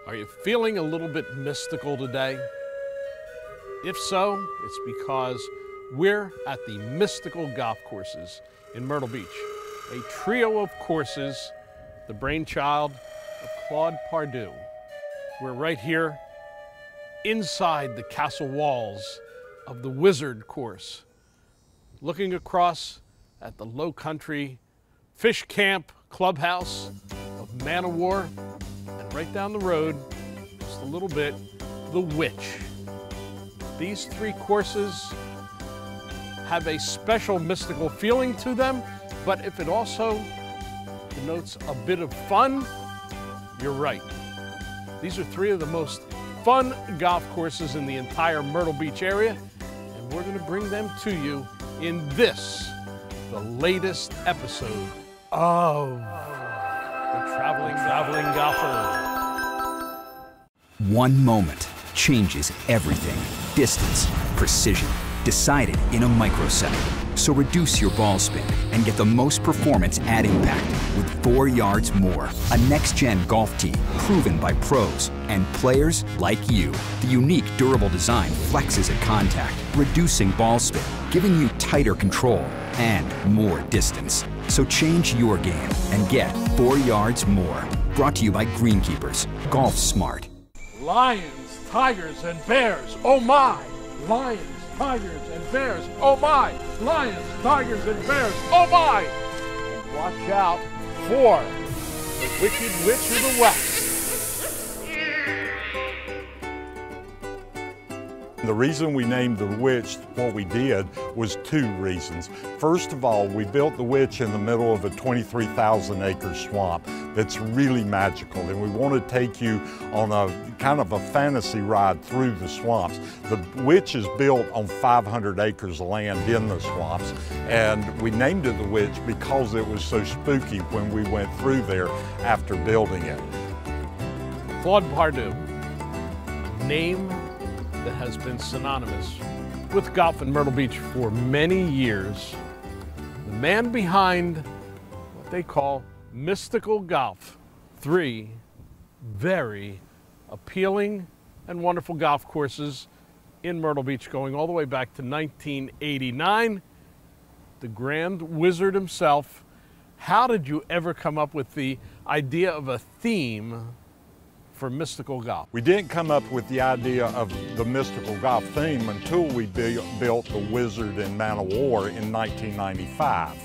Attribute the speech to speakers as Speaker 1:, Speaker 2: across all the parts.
Speaker 1: Are you feeling a little bit mystical today? If so, it's because we're at the Mystical Golf Courses in Myrtle Beach, a trio of courses, the brainchild of Claude Pardue. We're right here inside the castle walls of the Wizard course, looking across at the low country fish camp clubhouse of Man O' War, and right down the road, just a little bit, the Witch. These three courses have a special mystical feeling to them, but if it also denotes a bit of fun, you're right. These are three of the most fun golf courses in the entire Myrtle Beach area, and we're going to bring them to you in this, the latest episode of the Traveling Golfer.
Speaker 2: One moment changes everything. Distance, precision, decided in a microsecond. So reduce your ball spin and get the most performance at impact with 4 yards more. A next-gen golf tee proven by pros and players like you. The unique durable design flexes at contact, reducing ball spin, giving you tighter control and more distance. So change your game and get 4 yards more. Brought to you by Greenkeepers. Golf Smart.
Speaker 1: Lions, tigers, and bears, oh my! Lions, tigers, and bears, oh my! Lions, tigers, and bears, oh my! And watch out for the Wicked Witch of the West.
Speaker 3: The reason we named the Witch what we did was 2 reasons. First of all, we built the Witch in the middle of a 23,000 acre swamp that's really magical, and we want to take you on a kind of a fantasy ride through the swamps. The Witch is built on 500 acres of land in the swamps, and we named it the Witch because it was so spooky when we went through there after building it.
Speaker 1: Claude Pardue, a name that has been synonymous with golf in Myrtle Beach for many years. The man behind what they call Mystical Golf. 3 very appealing and wonderful golf courses in Myrtle Beach going all the way back to 1989. The Grand Wizard himself. How did you ever come up with the idea of a theme for mystical golf?
Speaker 3: We didn't come up with the idea of the mystical golf theme until we built the Wizard and Man O' War in 1995.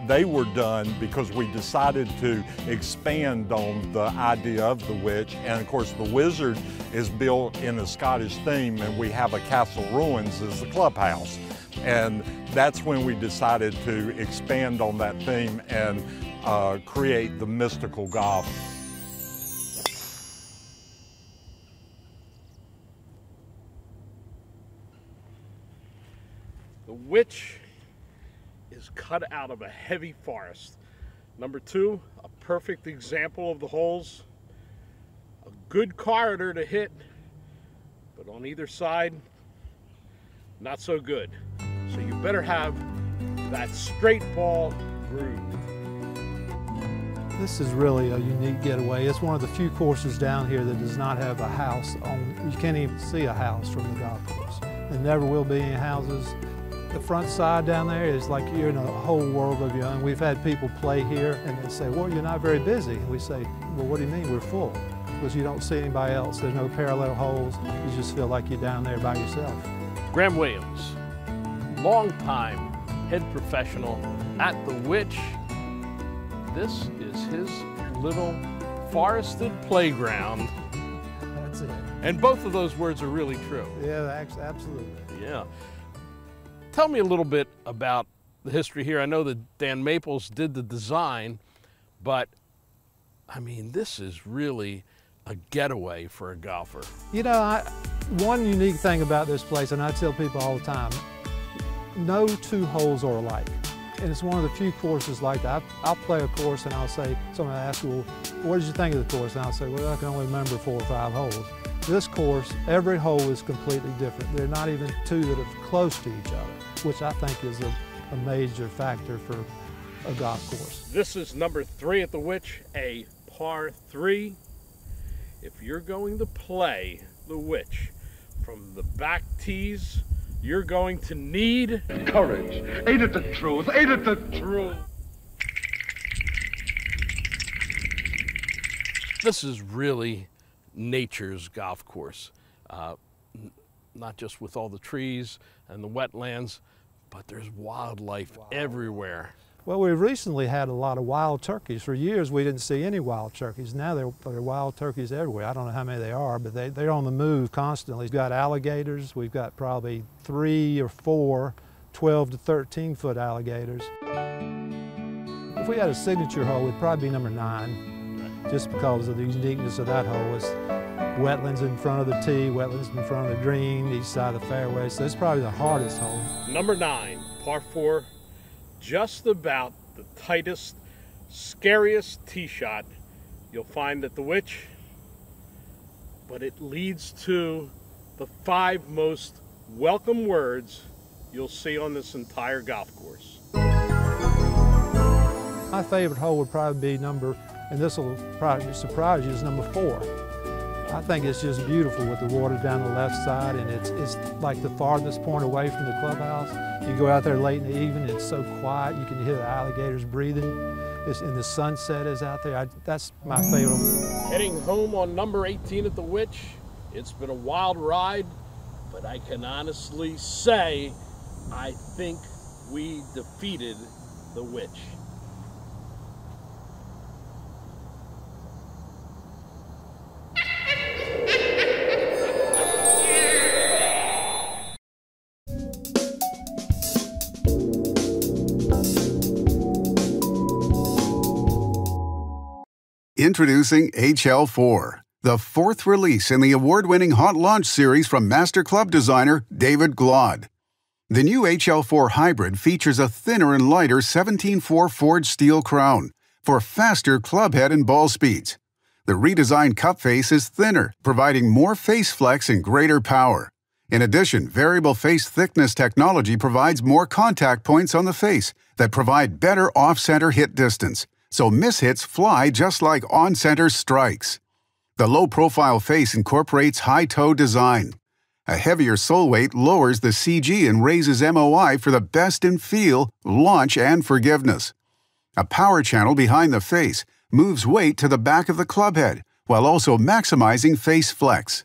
Speaker 3: They were done because we decided to expand on the idea of the Witch, and of course the Wizard is built in a Scottish theme, and we have a castle ruins as the clubhouse. And that's when we decided to expand on that theme and create the mystical golf.
Speaker 1: The Witch is cut out of a heavy forest. Number 2, a perfect example of the holes. A good corridor to hit, but on either side, not so good. So you better have that straight ball groove.
Speaker 4: This is really a unique getaway. It's one of the few courses down here that does not have a house on. You can't even see a house from the golf course. There never will be any houses. The front side down there is like you're in a whole world of your own. We've had people play here and they say, well, you're not very busy. And we say, well, what do you mean? We're full. Because you don't see anybody else. There's no parallel holes. You just feel like you're down there by yourself.
Speaker 1: Graham Williams, longtime head professional at the Witch. This is his little forested playground.
Speaker 4: That's it.
Speaker 1: And both of those words are really true.
Speaker 4: Yeah, absolutely.
Speaker 1: Yeah. Tell me a little bit about the history here. I know that Dan Maples did the design, but I mean, this is really a getaway for a golfer.
Speaker 4: You know, one unique thing about this place, and I tell people all the time, no 2 holes are alike. And it's one of the few courses like that. I'll play a course and I'll say, someone will ask, well, what did you think of the course? And I'll say, well, I can only remember 4 or 5 holes. This course, every hole is completely different. There are not even 2 that are close to each other, which I think is a major factor for a golf course.
Speaker 1: This is number 3 at the Witch, a par 3. if you're going to play the Witch from the back tees, you're going to need
Speaker 5: courage. Ain't it the truth? Ain't it the truth?
Speaker 1: This is really nature's golf course. Not just with all the trees and the wetlands, but there's wildlife everywhere.
Speaker 4: Well, we've recently had a lot of wild turkeys. For years, we didn't see any wild turkeys. Now there are wild turkeys everywhere. I don't know how many they are, but they're on the move constantly. We've got alligators. We've got probably 3 or 4 12 to 13 foot alligators. If we had a signature hole, it'd probably be number 9, just because of the uniqueness of that hole. It's wetlands in front of the tee, wetlands in front of the green, each side of the fairway, so it's probably the hardest hole.
Speaker 1: Number 9, par 4, just about the tightest, scariest tee shot you'll find at the Witch, but it leads to the 5 most welcome words you'll see on this entire golf course.
Speaker 4: My favorite hole would probably be and this will probably surprise you, is number 4. I think it's just beautiful with the water down the left side, and it's like the farthest point away from the clubhouse. You go out there late in the evening, it's so quiet, you can hear the alligators breathing, and the sunset is out there. That's my favorite.
Speaker 1: Heading home on number 18 at the Witch, it's been a wild ride, but I can honestly say I think we defeated the Witch.
Speaker 6: Introducing HL4, the 4th release in the award-winning Hot Launch series from master club designer David Glaude. The new HL4 Hybrid features a thinner and lighter 17.4 forged steel crown for faster club head and ball speeds. The redesigned cup face is thinner, providing more face flex and greater power. In addition, variable face thickness technology provides more contact points on the face that provide better off-center hit distance, so mishits fly just like on-center strikes. The low-profile face incorporates high-toe design. A heavier sole weight lowers the CG and raises MOI for the best in feel, launch, and forgiveness. A power channel behind the face moves weight to the back of the club head, while also maximizing face flex.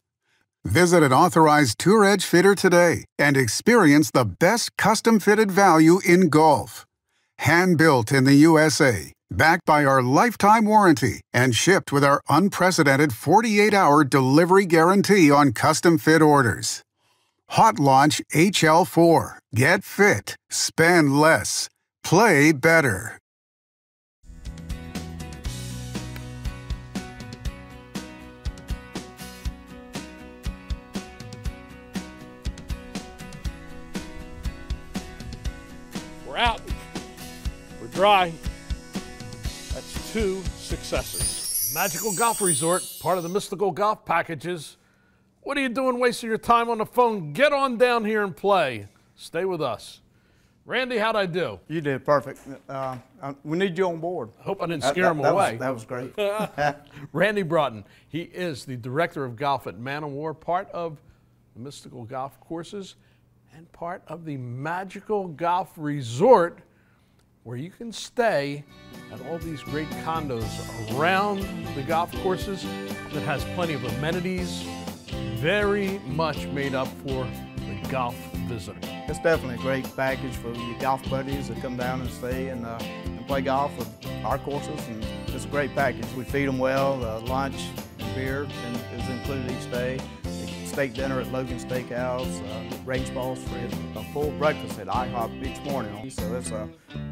Speaker 6: Visit an authorized TourEdge fitter today and experience the best custom-fitted value in golf. Hand-built in the USA, backed by our lifetime warranty, and shipped with our unprecedented 48-hour delivery guarantee on custom-fit orders. Hot Launch HL4. Get fit, spend less, play better.
Speaker 1: We're out. We're dry. That's 2 successes. Magical Golf Resort, part of the Mystical Golf Packages. What are you doing wasting your time on the phone? Get on down here and play. Stay with us. Randy, how'd I do?
Speaker 7: You did perfect. We need you on board.
Speaker 1: I hope I didn't scare him away.
Speaker 7: That was great.
Speaker 1: Randy Broughton, he is the Director of Golf at Man O' War, part of the Mystical Golf Courses, and part of the Magical Golf Resort, where you can stay at all these great condos around the golf courses that has plenty of amenities, very much made up for the golf visitor.
Speaker 7: It's definitely a great package for your golf buddies that come down and stay and play golf with our courses, and it's a great package. We feed them well. Lunch and beer is included each day. Steak dinner at Logan Steakhouse, range balls for a full breakfast at IHOP each morning. So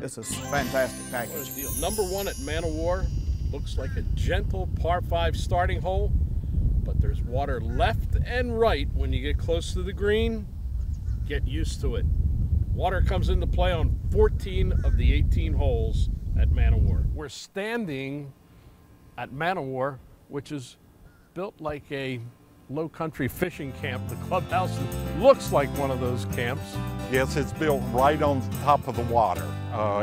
Speaker 7: it's a fantastic package.
Speaker 1: Number 1 at Man O' War looks like a gentle par 5 starting hole, but there's water left and right when you get close to the green. Get used to it. Water comes into play on 14 of the 18 holes at Man O' War. We're standing at Man O' War, which is built like a low country fishing camp. The clubhouse looks like one of those camps.
Speaker 3: Yes, it's built right on top of the water.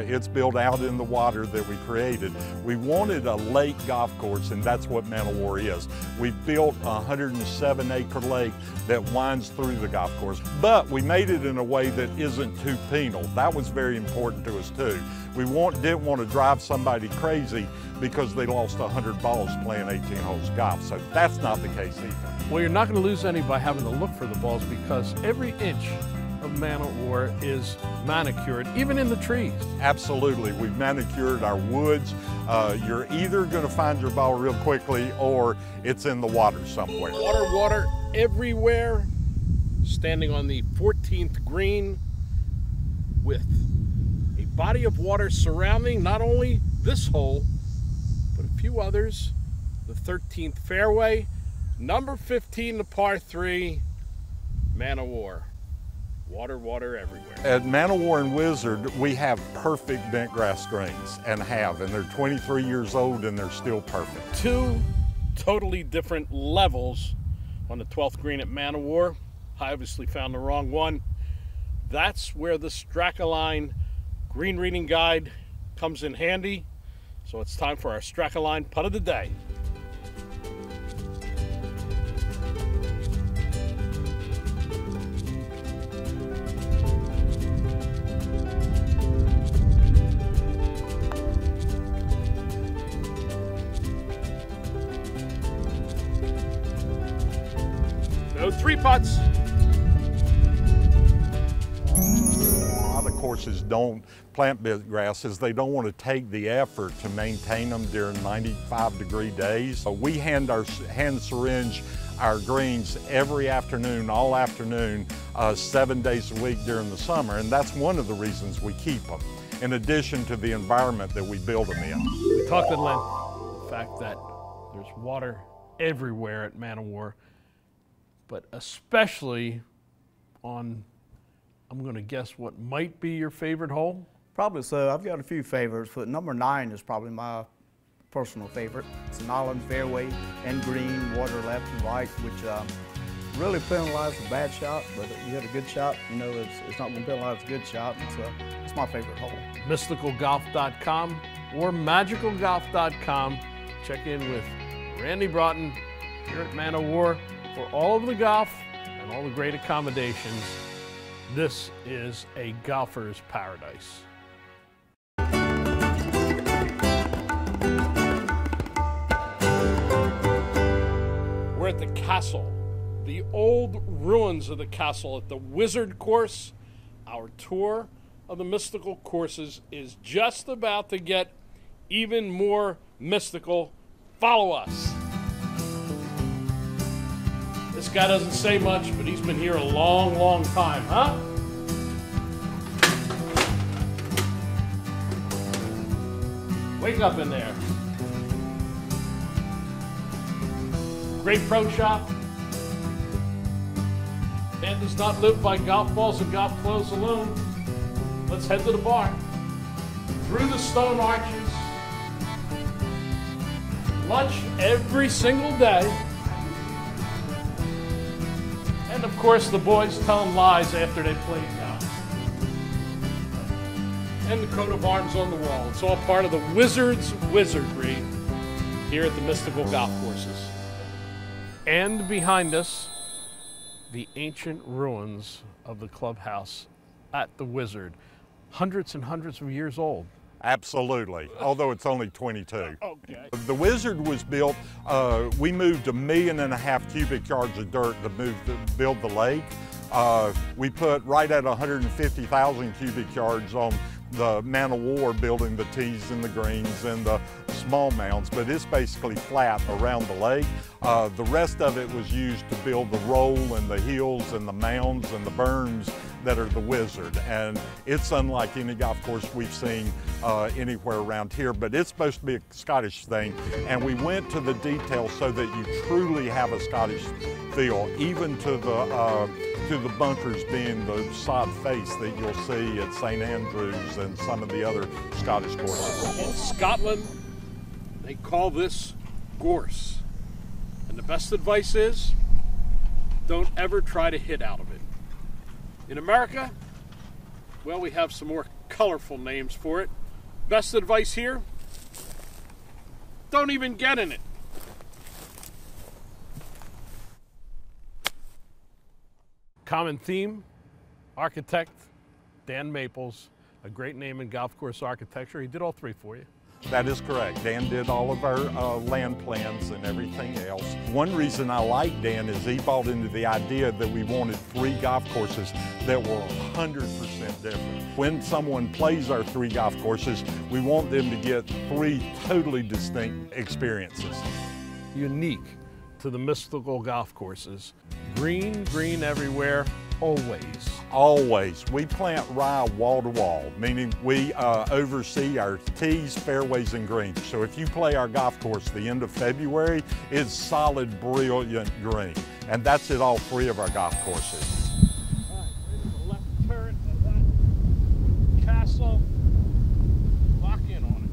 Speaker 3: It's built out in the water that we created. We wanted a lake golf course, and that's what Man O' War is. We built a 107-acre lake that winds through the golf course, but we made it in a way that isn't too penal. That was very important to us too. We didn't want to drive somebody crazy because they lost 100 balls playing 18 holes golf, so that's not the case either.
Speaker 1: Well, you're not going to lose any by having to look for the balls, because every inch of Man O' War is manicured, even in the trees.
Speaker 3: Absolutely, we've manicured our woods. You're either going to find your ball real quickly or it's in the water somewhere.
Speaker 1: Water everywhere. Standing on the 14th green with a body of water surrounding not only this hole, but a few others. The 13th fairway, number 15, the par 3, Man O' War. Water everywhere.
Speaker 3: At Man O' War and Wizard, we have perfect bent grass greens, and they're 23 years old and they're still perfect.
Speaker 1: Two totally different levels on the 12th green at Man O' War. I obviously found the wrong one. That's where the Strakaline green reading guide comes in handy. So it's time for our Strakaline putt of the day. No three putts.
Speaker 3: A lot of courses don't plant bent grasses. They don't want to take the effort to maintain them during 95-degree days. So we hand syringe our greens every afternoon, all afternoon, 7 days a week during the summer, and that's one of the reasons we keep them, in addition to the environment that we build them in.
Speaker 1: We talked at length the fact that there's water everywhere at Man O' War, but especially on, I'm going to guess what might be your favorite hole?
Speaker 7: Probably so. I've got a few favorites, but number 9 is probably my personal favorite. It's an island fairway and green, water left and right, which really penalizes a bad shot, but if you hit a good shot, you know it's not going to penalize a good shot. It's my favorite hole.
Speaker 1: MysticalGolf.com or MagicalGolf.com. Check in with Randy Broughton here at Man O' War for all of the golf and all the great accommodations. This is a golfer's paradise. We're at the castle, the old ruins of the castle at the Wizard course. Our tour of the mystical courses is just about to get even more mystical. Follow us. This guy doesn't say much, but he's been here a long, long time, huh? Wake up in there. Great pro shop. Man does not live by golf balls and golf clothes alone. Let's head to the bar. Through the stone arches. Lunch every single day. And of course, the boys telling lies after they play golf. And the coat of arms on the wall. It's all part of the Wizard's wizardry here at the mystical golf courses. And behind us, the ancient ruins of the clubhouse at the Wizard. Hundreds and hundreds of years old.
Speaker 3: Absolutely, although it's only 22.
Speaker 1: Okay.
Speaker 3: The Wizard was built, we moved 1.5 million cubic yards of dirt to build the lake. We put right at 150,000 cubic yards on the Man O' War, building the tees and the greens and the small mounds, but it's basically flat around the lake. The rest of it was used to build the roll and the hills and the mounds and the berms that are the Wizard. And it's unlike any golf course we've seen anywhere around here, but it's supposed to be a Scottish thing. And we went to the details so that you truly have a Scottish feel, even to the bunkers being the sod face that you'll see at St. Andrews and some of the other Scottish courses.
Speaker 1: In Scotland, they call this gorse. And the best advice is, don't ever try to hit out of it. In America, Well, we have some more colorful names for it. Best advice here, don't even get in it. Common theme, architect Dan Maples, a great name in golf course architecture. He did all three for you.
Speaker 3: That is correct. Dan did all of our land plans and everything else. One reason I like Dan is he bought into the idea that we wanted 3 golf courses that were 100% different. When someone plays our 3 golf courses, we want them to get 3 totally distinct experiences.
Speaker 1: Unique to the mystical golf courses. Green, green everywhere, always.
Speaker 3: Always. We plant rye wall to wall, meaning we oversee our tees, fairways, and greens. So if you play our golf course the end of February, it's solid, brilliant green. And that's at all 3 of our golf courses.
Speaker 1: All right, there's the left turret of that castle. Lock in on it.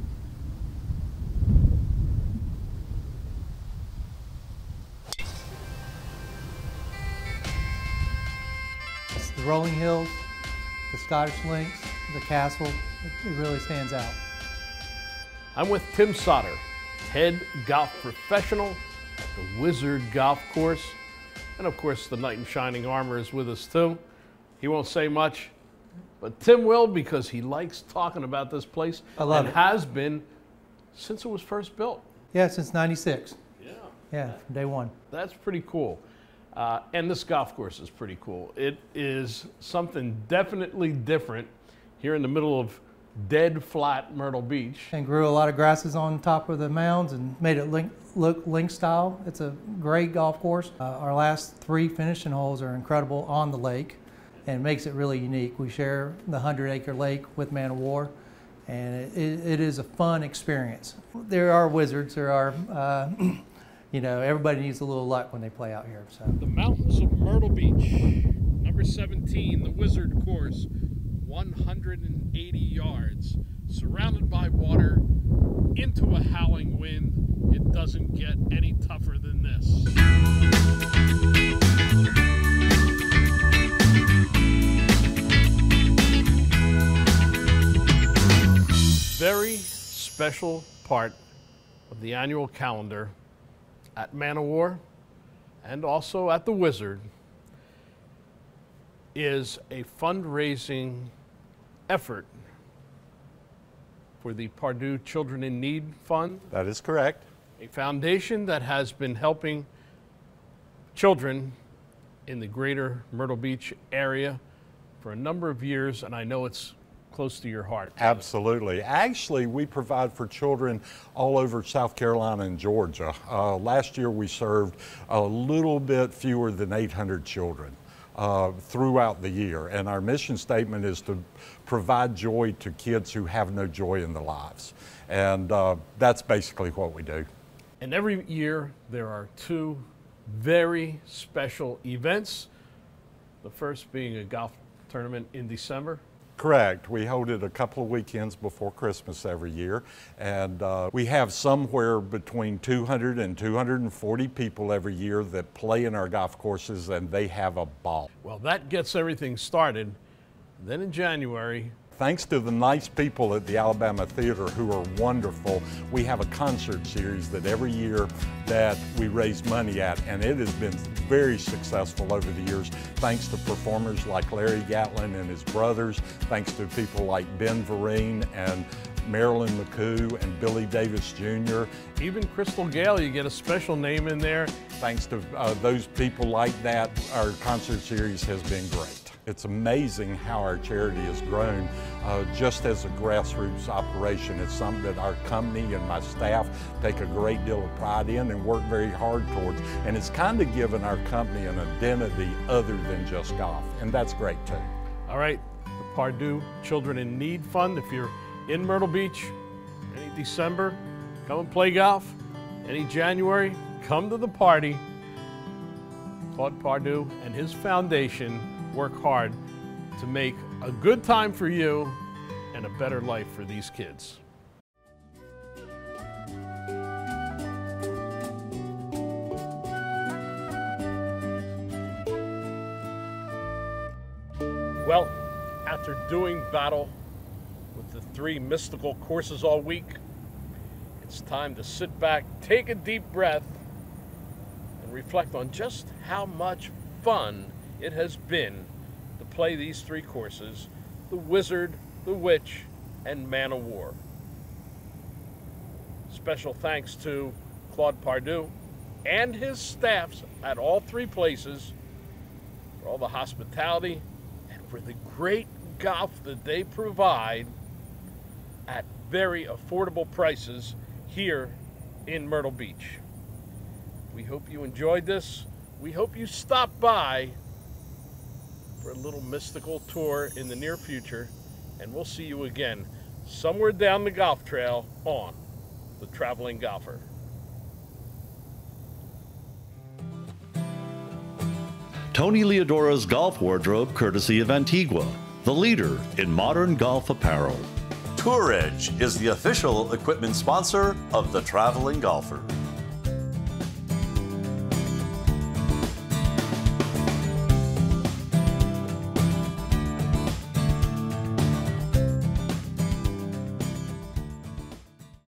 Speaker 8: The rolling hills, the Scottish links, the castle, it really stands out.
Speaker 1: I'm with Tim Sauter, head golf professional at the Wizard Golf Course. And of course, the knight in shining armor is with us too. He won't say much, but Tim will because he likes talking about this place.
Speaker 8: I love it.
Speaker 1: Has been since it was first built.
Speaker 8: Yeah, since '96.
Speaker 1: Yeah.
Speaker 8: Yeah, from day one.
Speaker 1: That's pretty cool. And this golf course is pretty cool. It is something definitely different here in the middle of dead flat Myrtle Beach.
Speaker 8: And grew a lot of grasses on top of the mounds and made it look link style. It's a great golf course. Our last 3 finishing holes are incredible on the lake and it makes it really unique. We share the 100-acre lake with Man of War, and it is a fun experience. There are wizards, there are you know, everybody needs a little luck when they play out here. So.
Speaker 1: The mountains of Myrtle Beach, number 17, the Wizard Course, 180 yards, surrounded by water, into a howling wind. It doesn't get any tougher than this. Very special part of the annual calendar at Man of War and also at the Wizard is a fundraising effort for the Pardue Children in Need Fund.
Speaker 3: That is correct.
Speaker 1: A foundation that has been helping children in the greater Myrtle Beach area for a number of years, and I know it's close to your heart.
Speaker 3: Absolutely. Actually, we provide for children all over South Carolina and Georgia. Last year we served a little bit fewer than 800 children throughout the year. And our mission statement is to provide joy to kids who have no joy in their lives. And that's basically what we do.
Speaker 1: And every year there are 2 very special events. The first being a golf tournament in December.
Speaker 3: Correct. We hold it a couple of weekends before Christmas every year, and we have somewhere between 200 and 240 people every year that play in our golf courses, and they have a ball.
Speaker 1: Well, that gets everything started. Then in January,
Speaker 3: thanks to the nice people at the Alabama Theater who are wonderful, we have a concert series that every year that we raise money at, and it has been very successful over the years, thanks to performers like Larry Gatlin and his brothers, thanks to people like Ben Vereen and Marilyn McCoo and Billy Davis Jr.
Speaker 1: Even Crystal Gale, you get a special name in there.
Speaker 3: Thanks to those people like that, our concert series has been great. It's amazing how our charity has grown just as a grassroots operation. It's something that our company and my staff take a great deal of pride in and work very hard towards. And it's kind of given our company an identity other than just golf, and that's great too.
Speaker 1: All right, the Pardue Children in Need Fund. If you're in Myrtle Beach, any December, come and play golf. Any January, come to the party. Claude Pardue and his foundation work hard to make a good time for you and a better life for these kids. Well, After doing battle with the 3 mystical courses all week, it's time to sit back, take a deep breath, and reflect on just how much fun it has been to play these 3 courses: the Wizard, the Witch, and Man of War. Special thanks to Claude Pardue and his staffs at all 3 places for all the hospitality and for the great golf that they provide at very affordable prices here in Myrtle Beach. We hope you enjoyed this. We hope you stop by for a little mystical tour in the near future, and we'll see you again somewhere down the golf trail on The Traveling Golfer.
Speaker 9: Tony Leodora's golf wardrobe, courtesy of Antigua, the leader in modern golf apparel.
Speaker 10: TourEdge is the official equipment sponsor of The Traveling Golfer.